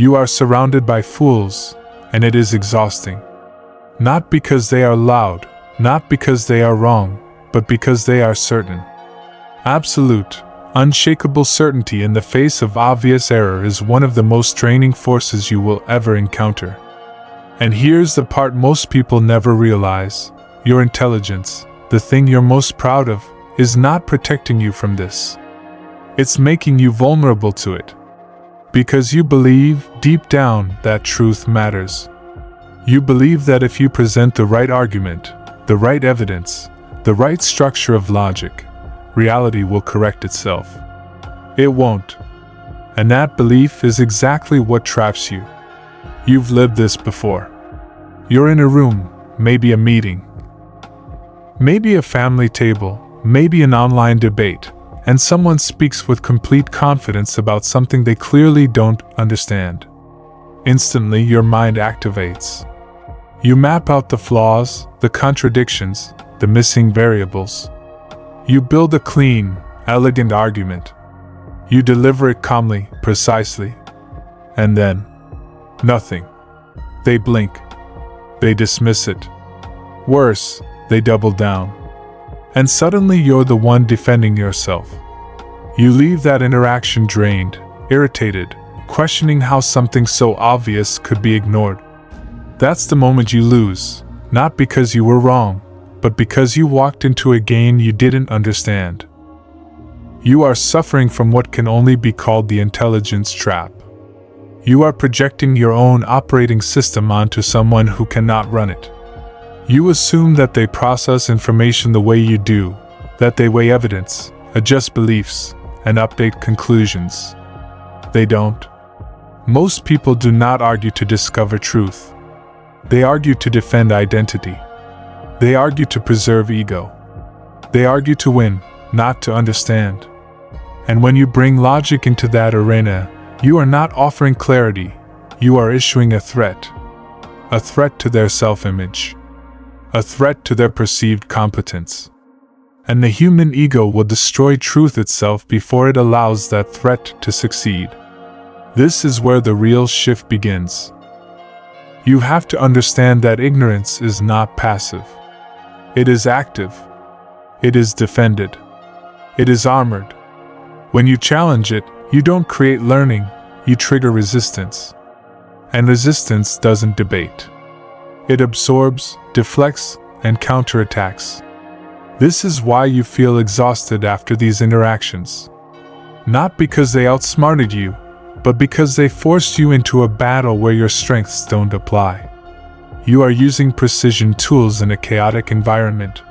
You are surrounded by fools, and it is exhausting. Not because they are loud, not because they are wrong, but because they are certain. Absolute, unshakable certainty in the face of obvious error is one of the most draining forces you will ever encounter. And here's the part most people never realize: your intelligence, the thing you're most proud of, is not protecting you from this. It's making you vulnerable to it. Because you believe, deep down, that truth matters. You believe that if you present the right argument, the right evidence, the right structure of logic, reality will correct itself. It won't. And that belief is exactly what traps you. You've lived this before. You're in a room, maybe a meeting, maybe a family table, maybe an online debate, and someone speaks with complete confidence about something they clearly don't understand. Instantly, your mind activates. You map out the flaws, the contradictions, the missing variables. You build a clean, elegant argument. You deliver it calmly, precisely. And then, nothing. They blink. They dismiss it. Worse, they double down. And suddenly you're the one defending yourself. You leave that interaction drained, irritated, questioning how something so obvious could be ignored. That's the moment you lose, not because you were wrong, but because you walked into a game you didn't understand. You are suffering from what can only be called the intelligence trap. You are projecting your own operating system onto someone who cannot run it. You assume that they process information the way you do, that they weigh evidence, adjust beliefs, and update conclusions. They don't. Most people do not argue to discover truth. They argue to defend identity. They argue to preserve ego. They argue to win, not to understand. And when you bring logic into that arena, you are not offering clarity, you are issuing a threat. A threat to their self-image. A threat to their perceived competence. And the human ego will destroy truth itself before it allows that threat to succeed. This is where the real shift begins. You have to understand that ignorance is not passive. It is active. It is defended. It is armored. When you challenge it, you don't create learning, you trigger resistance. And resistance doesn't debate. It absorbs, deflects, and counterattacks. This is why you feel exhausted after these interactions. Not because they outsmarted you, but because they forced you into a battle where your strengths don't apply. You are using precision tools in a chaotic environment.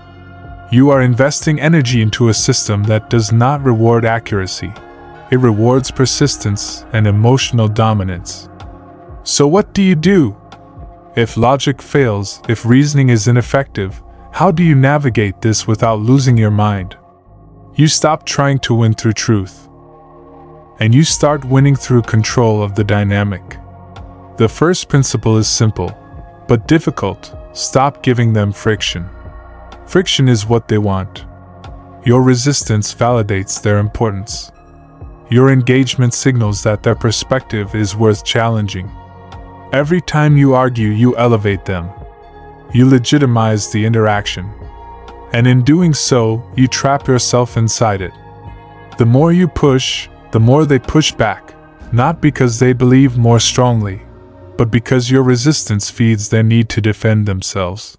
You are investing energy into a system that does not reward accuracy. It rewards persistence and emotional dominance. So what do you do? If logic fails, if reasoning is ineffective, how do you navigate this without losing your mind? You stop trying to win through truth. And you start winning through control of the dynamic. The first principle is simple, but difficult. Stop giving them friction. Friction is what they want. Your resistance validates their importance. Your engagement signals that their perspective is worth challenging. Every time you argue, you elevate them. You legitimize the interaction. And in doing so, you trap yourself inside it. The more you push, the more they push back, not because they believe more strongly, but because your resistance feeds their need to defend themselves.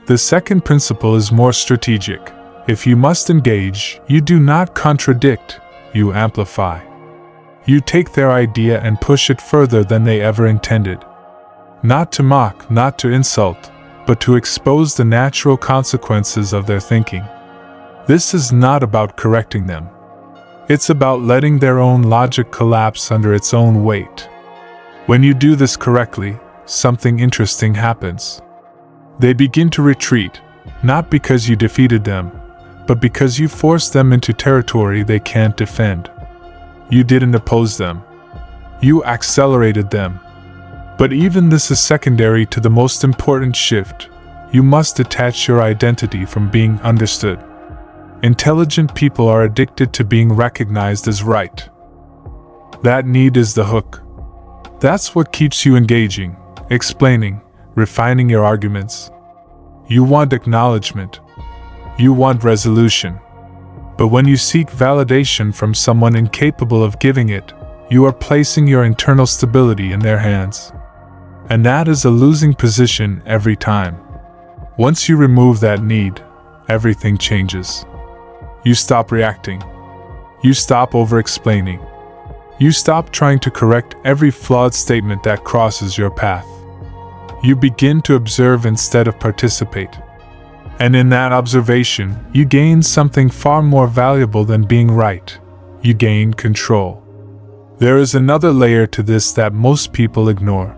The second principle is more strategic. If you must engage, you do not contradict, you amplify. You take their idea and push it further than they ever intended. Not to mock, not to insult, but to expose the natural consequences of their thinking. This is not about correcting them. It's about letting their own logic collapse under its own weight. When you do this correctly, something interesting happens. They begin to retreat, not because you defeated them, but because you forced them into territory they can't defend. You didn't oppose them. You accelerated them. But even this is secondary to the most important shift. You must detach your identity from being understood. Intelligent people are addicted to being recognized as right. That need is the hook. That's what keeps you engaging, explaining, refining your arguments. You want acknowledgement. You want resolution. But when you seek validation from someone incapable of giving it, you are placing your internal stability in their hands. And that is a losing position every time. Once you remove that need, everything changes. You stop reacting. You stop over-explaining. You stop trying to correct every flawed statement that crosses your path. You begin to observe instead of participate. And in that observation, you gain something far more valuable than being right. You gain control. There is another layer to this that most people ignore.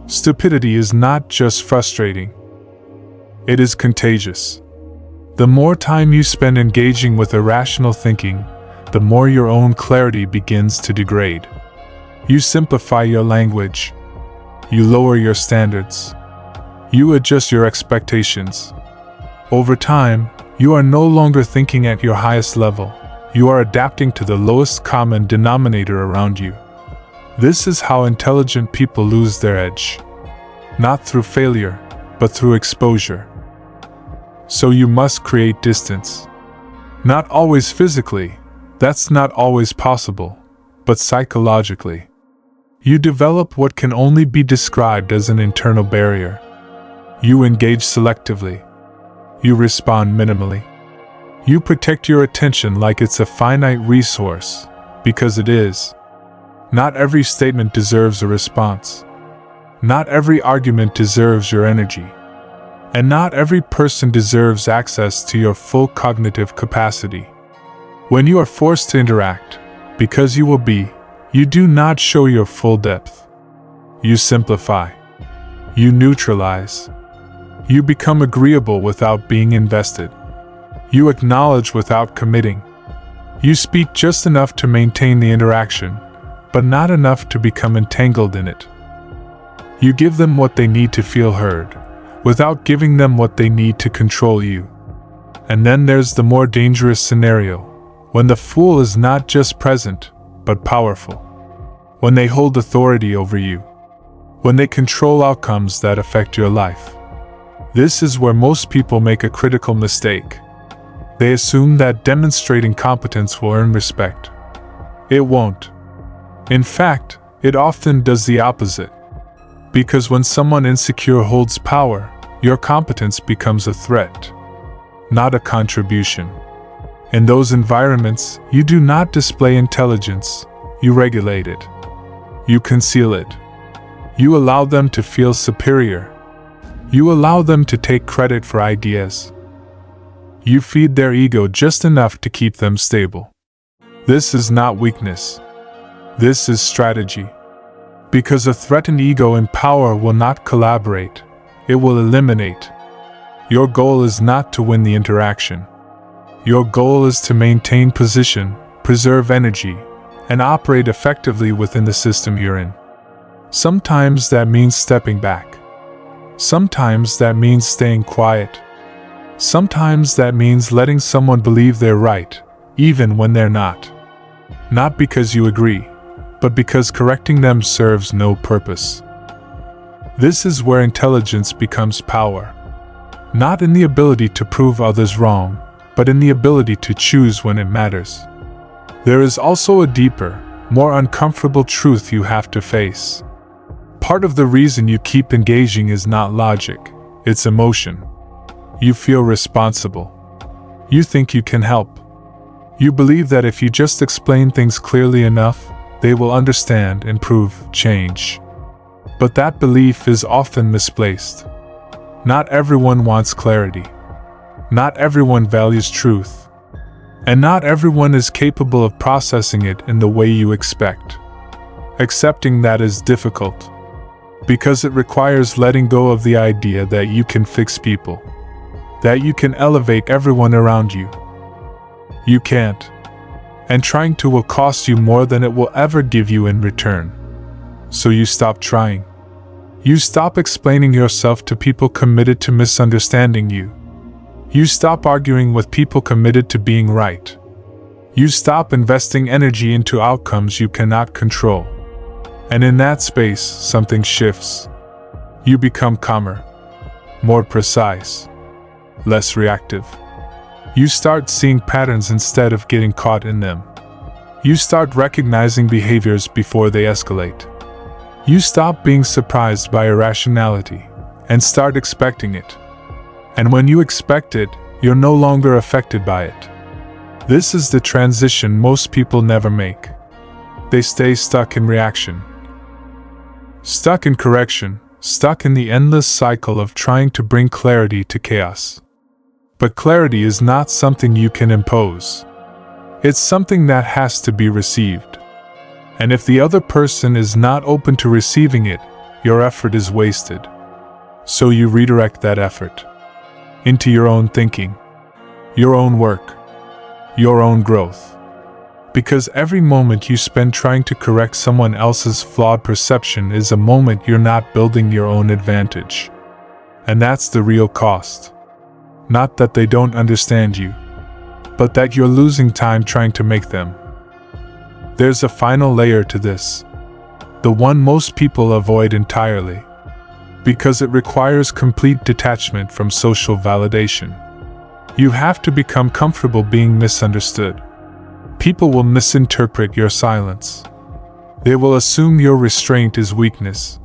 Stupidity is not just frustrating. It is contagious. The more time you spend engaging with irrational thinking, the more your own clarity begins to degrade. You simplify your language. You lower your standards. You adjust your expectations. Over time, you are no longer thinking at your highest level. You are adapting to the lowest common denominator around you. This is how intelligent people lose their edge. Not through failure, but through exposure. So you must create distance. Not always physically, that's not always possible, but psychologically. You develop what can only be described as an internal barrier. You engage selectively. You respond minimally. You protect your attention like it's a finite resource, because it is. Not every statement deserves a response. Not every argument deserves your energy. And not every person deserves access to your full cognitive capacity. When you are forced to interact, because you will be, you do not show your full depth. You simplify. You neutralize. You become agreeable without being invested. You acknowledge without committing. You speak just enough to maintain the interaction, but not enough to become entangled in it. You give them what they need to feel heard, without giving them what they need to control you. And then there's the more dangerous scenario, when the fool is not just present, but powerful. When they hold authority over you. When they control outcomes that affect your life. This is where most people make a critical mistake. They assume that demonstrating competence will earn respect. It won't. In fact, it often does the opposite. Because when someone insecure holds power, your competence becomes a threat, not a contribution. In those environments, you do not display intelligence, you regulate it. You conceal it. You allow them to feel superior. You allow them to take credit for ideas. You feed their ego just enough to keep them stable. This is not weakness. This is strategy. Because a threatened ego in power will not collaborate, it will eliminate. Your goal is not to win the interaction. Your goal is to maintain position, preserve energy, and operate effectively within the system you're in. Sometimes that means stepping back. Sometimes that means staying quiet. Sometimes that means letting someone believe they're right, even when they're not. Not because you agree, but because correcting them serves no purpose. This is where intelligence becomes power. Not in the ability to prove others wrong, but in the ability to choose when it matters. There is also a deeper, more uncomfortable truth you have to face. Part of the reason you keep engaging is not logic, it's emotion. You feel responsible. You think you can help. You believe that if you just explain things clearly enough, they will understand, improve, change. But that belief is often misplaced. Not everyone wants clarity. Not everyone values truth. And not everyone is capable of processing it in the way you expect. Accepting that is difficult. Because it requires letting go of the idea that you can fix people. That you can elevate everyone around you. You can't. And trying to will cost you more than it will ever give you in return. So you stop trying. You stop explaining yourself to people committed to misunderstanding you. You stop arguing with people committed to being right. You stop investing energy into outcomes you cannot control. And in that space, something shifts. You become calmer, more precise, less reactive. You start seeing patterns instead of getting caught in them. You start recognizing behaviors before they escalate. You stop being surprised by irrationality and start expecting it. And when you expect it, you're no longer affected by it. This is the transition most people never make. They stay stuck in reaction, stuck in correction, stuck in the endless cycle of trying to bring clarity to chaos. But clarity is not something you can impose. It's something that has to be received. And if the other person is not open to receiving it, your effort is wasted. So you redirect that effort into your own thinking, your own work, your own growth. Because every moment you spend trying to correct someone else's flawed perception is a moment you're not building your own advantage. And that's the real cost. Not that they don't understand you, but that you're losing time trying to make them. There's a final layer to this, the one most people avoid entirely, because it requires complete detachment from social validation. You have to become comfortable being misunderstood. People will misinterpret your silence. They will assume your restraint is weakness.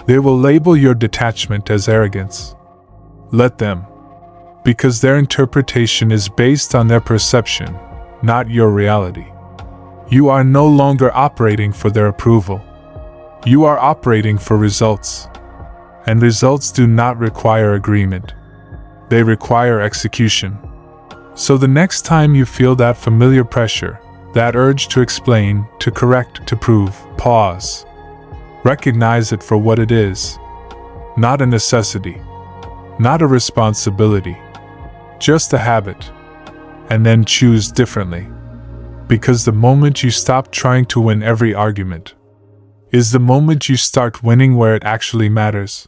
They will label your detachment as arrogance. Let them, because their interpretation is based on their perception, not your reality. You are no longer operating for their approval. You are operating for results. And results do not require agreement. They require execution. So the next time you feel that familiar pressure, that urge to explain, to correct, to prove, pause. Recognize it for what it is. Not a necessity. Not a responsibility. Just a habit. And then choose differently. Because the moment you stop trying to win every argument is the moment you start winning where it actually matters.